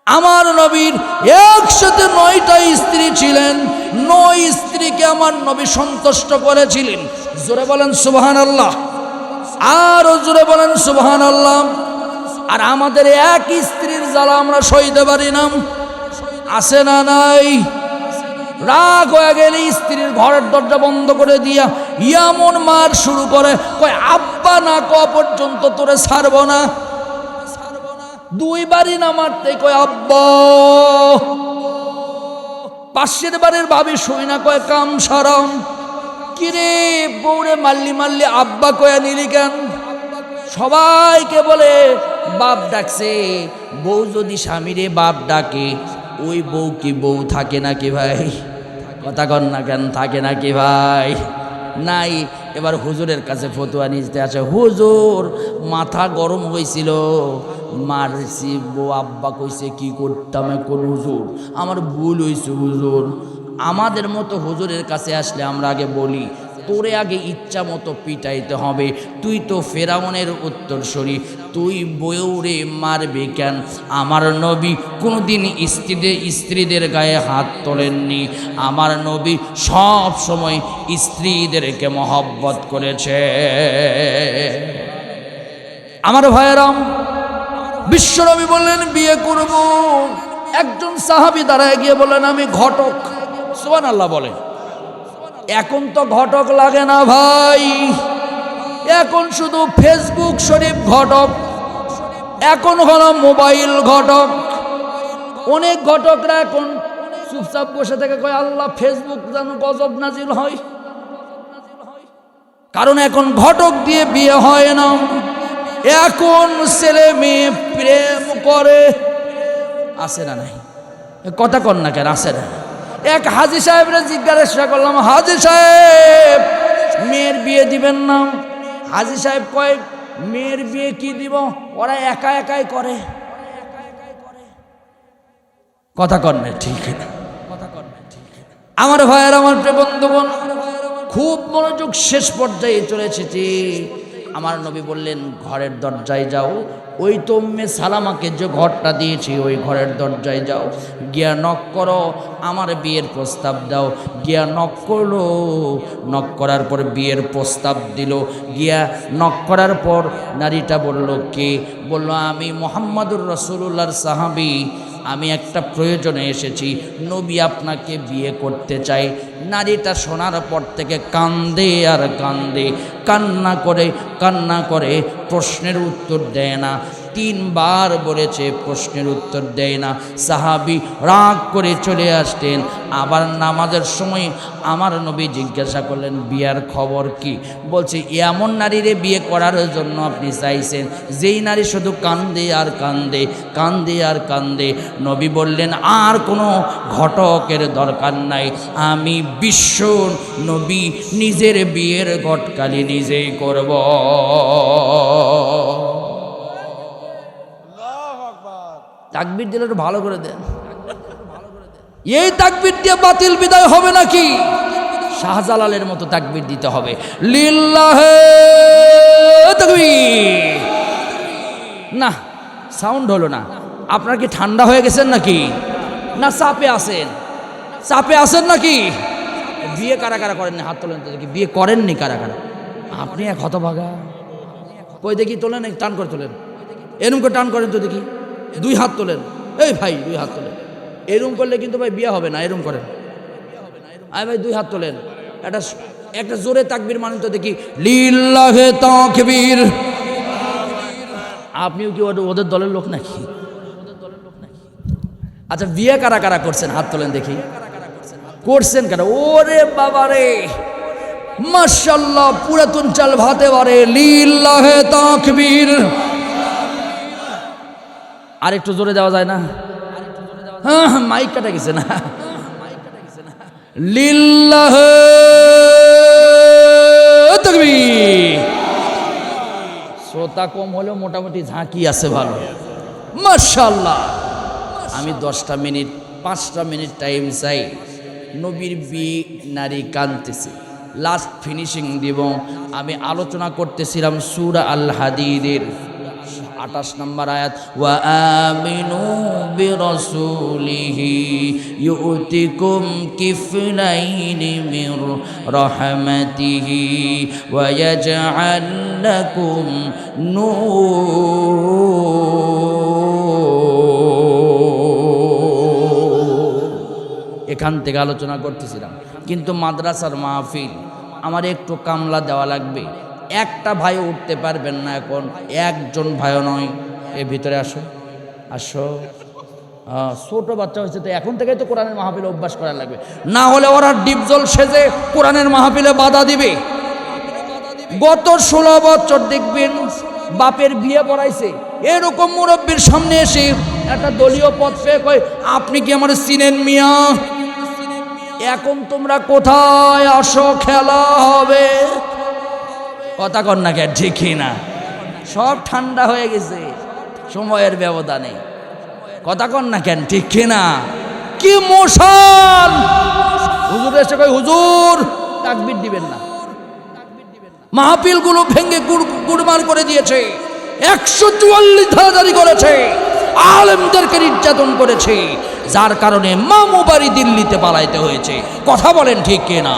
আমার নবীর একসাথে 9টা স্ত্রী ছিলেন, 9 স্ত্রীকে আমার নবী সন্তুষ্ট করেছিলেন। জোরে বলেন সুবহানাল্লাহ, আরো জোরে বলেন সুবহানাল্লাহ। আর আমাদের এক স্ত্রীর জ্বালা আমরা সইতে পারি না, আছে না নাই? রাগ হয়ে গেলে স্ত্রীর ঘরের দরজা বন্ধ করে দিয়া এমন মার শুরু করে, কয় আব্বা না কওয়া পর্যন্ত তোরে ছাড়বো না। 2 বারই না মারতে কয় আব্বা। পাশের বাড়ির ভাবি শুই না কয় কাম সারাম। কিরে বউরে মারলি মারলি আব্বা কয়া নিলি কেন? সবাইকে বলে বাপ ডাকছে। বউ যদি স্বামীরে বাপ ডাকে, ওই বউ কি বউ থাকে নাকি ভাই? কথা কন না কেন, থাকে নাকি ভাই? নাই। এবার হুজুরের কাছে ফতুয়া নিতে আসে। হুজুর মাথা গরম হয়েছিল, মারছি, বউ আব্বা কইছে কি করতাম এখন হুজুর, আমার ভুল হয়েছে হুজুর। আমাদের মতো হুজুরের কাছে আসলে আমরা আগে বলি, তোরে আগে ইচ্ছা মতো পিটাইতে হবে, তুই তো ফেরাউনের উত্তরসূরি, তুই বউরে মারবি কেন? আমার নবী কোনোদিন স্ত্রীদের গায়ে হাত তোলেননি। আমার নবী সব সময় স্ত্রীদেরকে মহব্বত করেছে। আমার ভাইয়েরাম, বিশ্বনবী বললেন বিয়ে করব। একজন সাহাবী দাঁড়ায় গিয়ে বললেন আমি ঘটক। সুবহানাল্লাহ বলেন। এখন তো ঘটক লাগে না ভাই, এখন শুধু ফেসবুক শরীফ ঘটক, এখন হলো মোবাইল ঘটক। অনেক ঘটকরা এখন চুপচাপ বসে থেকে কয় আল্লাহ ফেসবুক যেন গজব নাজিল হয়। কারণ এখন ঘটক দিয়ে বিয়ে হয় না, এখন ছেলে মেয়ে প্রেম করে। আছে না নাই? কথা কন না কেন, আছে না? এক হাজী সাহেবরে জিজ্ঞাসা করলাম, হাজী সাহেব মেয়ের বিয়ে দিবেন না? হাজী সাহেব কয় মেয়ের বিয়ে কি দিব, ওরা একা একাই করে। কথা কন না, ঠিক না? আমার ভাইয়ের, আমার প্রিয় বন্ধুগণ, খুব মনোযোগ শেষ পর্যায়ে চলে এসেছি। আমার নবী বললেন ঘরের দরজায় যাও, ওই তো উম্মে সালামাকে যে ঘরটা দিয়েছি ওই ঘরের দরজায় যাও, গিয়া নক করো, আমার বিয়ের প্রস্তাব দাও। গিয়া নক করলো, নক করার পর বিয়ের প্রস্তাব দিল। গিয়া নক করার পর নারীটা বলল কে? বলল আমি মুহাম্মাদুর রাসূলুল্লাহর সাহাবী, আমি একটা প্রয়োজনে এসেছি, নবী আপনাকে বিয়ে করতে চাই। নারীটা শোনার পর থেকে কান্দে আর কান্দে, কান্না করে প্রশ্নের উত্তর দেয় না। 3 বার বলেছে, প্রশ্নের উত্তর দেয় না। সাহাবী রাগ করে চলে আসতেন। আবার নামাজের সময় আমার নবী জিজ্ঞাসা করলেন বিয়ার খবর কি? বলছে এমন নারীরে বিয়ে করার জন্য আপনি চাইছেন যেই নারী শুধু কান্দে আর কান্দে, কান্দে আর কান্দে। নবী বললেন আর কোনো ঘটকের দরকার নাই, আমি বিশ্ব নবী নিজের বিয়ের ঘটকালি নিজেই করব। তাকবীর দিলে একটু ভালো করে দেন। এই তাকবীর দিয়ে বাতিল বিদায় হবে নাকি? শাহজালালের মতো তাকবীর দিতে হবে, লিল্লাহে তাকবীর। না, সাউন্ড হলো না। আপনার কি ঠান্ডা হয়ে গেছেন নাকি? না চাপে আছেন? চাপে আছেন নাকি? বিয়ে কারা কারা করেননি হাত তোলেন তো দেখি। বিয়ে করেননি কারা কারা? আপনি এক হতভাগা। কই দেখি তোলেন, টান করে তোলেন, এরকম করে টান করেন তো দেখি। 2 হাত তোলেন। এই ভাই 2 হাত তোলেন। এরকম করলে কিন্তু ভাই বিয়ে হবে না, এরকম করেন। আয় ভাই 2 হাত তোলেন, একটা জোরে তাকবীর মানেন তো দেখি, লিল্লাহে তাকবীর। আপনিও কি ওদের দলের লোক নাকি? আচ্ছা বিয়ে কারা কারা করছেন হাত তোলেন দেখি। করছেন কারা? ওরে বাবারে, মাশাআল্লাহ, পুরাতন চাল ভাতে বারে, লিল্লাহে তাকবীর। আর একটু জোরে দেওয়া যায় না? হ্যাঁ, মাইক কাটা গেছে না? লিল্লাহে তাকবীর। শ্রোতা কম হলেও মোটামুটি ঝাঁকি আছে ভালো, মাশাআল্লাহ। আমি 10টা মিনিট 5টা মিনিট টাইম চাই। নবীর বিয়ে, নারী কাঁদতেছে, লাস্ট ফিনিশিং দিব। আমি আলোচনা করতেছিলাম সূরা আল হাদীদের 28 নম্বর আয়াত, ওয়া আমিনু বিরাসূলিহি ইউতিকুম কিফলাইনি মির রাহমাতিহি ওয়া ইয়াজআল লাকুম এখান থেকে আলোচনা করতেছিলাম। কিন্তু মাদ্রাসার মাহফিল, আমার একটু কামলা দেওয়া লাগবে। একটা ভাই উঠতে পারবেন না এখন, একজন ভাইও নয়। এর ভিতরে আসো, আসো। ছোট বাচ্চা হয়েছে তো এখন থেকে তো কোরআনের মাহফিলে অভ্যাস করা লাগবে, না হলে ওরা ডিপজল সেজে কোরআনের মাহফিলে বাধা দিবে। গত 16 বছর দেখবেন বাপের বিয়ে পড়াইছে, এরকম মুরব্বীর সামনে এসে একটা দলীয় পদ পেয়ে কয়, আপনি কি আমার চিনেন মিয়া? এখন তোমরা কোথায় আসো, খেলা হবে। কথা কন না কেন, ঠিকই না? সব ঠান্ডা হয়ে গেছে সময়ের ব্যবধানে। কথা কন না কেন, ঠিক না? কি মশাল! হুজুর এসে কয়, হুজুর তাকবীর দিবেন না। মাহফিলগুলো ভেঙে গুড়মার করে দিয়েছে, 144 ধারা জারি করেছে, আলেমদেরকে নির্যাতন করেছে, যার কারণে মামু বাড়ি দিল্লিতে পালাইতে হয়েছে। কথা বলেন ঠিক কিনা?